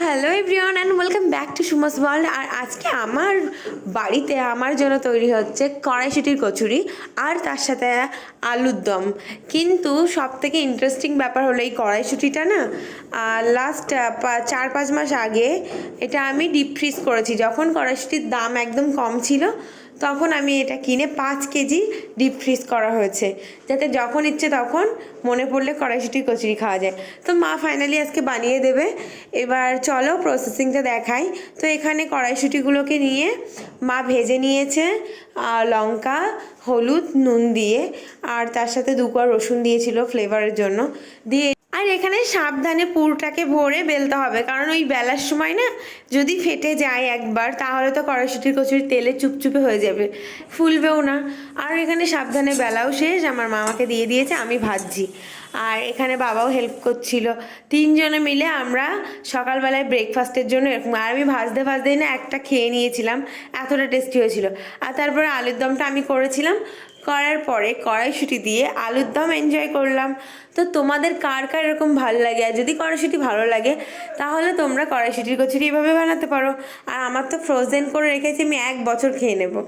Hello everyone and welcome back to Suma's world. আর আজকে আমার বাড়িতে আমার জন্য তৈরি হচ্ছে কড়াইশুঁটির কচুরি আর তার সাথে আলুর দম। কিন্তু সব থেকে ইন্টারেস্টিং ব্যাপার হলো এই কড়াইশুঁটিটা না লাস্ট 4-5 মাস আগে এটা আমি ডিপ ফ্রিজ করেছি। যখন কড়াইশুঁটির দাম একদম কম ছিল তখন আমি এটা কিনে 5 কেজি ডিপ ফ্রিজ করা হয়েছে, যাতে যখন ইচ্ছে তখন মনে পড়লে কড়াইশুঁটির কচুরি খাওয়া যায়। তো মা ফাইনালি আজকে বানিয়ে দেবে। এবার চলো প্রসেসিংটা দেখাই। তো এখানে কড়াইশুঁটিগুলোকে নিয়ে মা ভেজে নিয়েছে লঙ্কা, হলুদ, নুন দিয়ে, আর তার সাথে 2 কোয়া রসুন দিয়েছিল ফ্লেভারের জন্য দিয়ে। আর এখানে সাবধানে পুরটাকে ভরে বেলতে হবে, কারণ ওই বেলার সময় না যদি ফেটে যায় একবার তাহলে তো কড়াইশুঁটির কচুরি তেলে চুপচুপে হয়ে যাবে, ফুলবেও না। আর এখানে সাবধানে বেলাও শেষ, আমার মামাকে দিয়ে দিয়েছে, আমি ভাজছি। আর এখানে বাবাও হেল্প করছিল। 3 জনে মিলে আমরা সকালবেলায় ব্রেকফাস্টের জন্য এরকম। আর আমি ভাজতে ভাজতেই না একটা খেয়ে নিয়েছিলাম, এতটা টেস্টি হয়েছিল। আর তারপরে আলুর দমটা আমি করেছিলাম, করার পরে কড়াইশুঁটি দিয়ে আলুর দম এনজয় করলাম। তো তোমাদের কার কার এরকম ভালো লাগে? আর যদি কড়াইশুঁটি ভালো লাগে তাহলে তোমরা কড়াইশুঁটির কচুরি এভাবে বানাতে পারো। আর আমার তো ফ্রোজেন করে রেখেছি, আমি 1 বছর খেয়ে নেবো।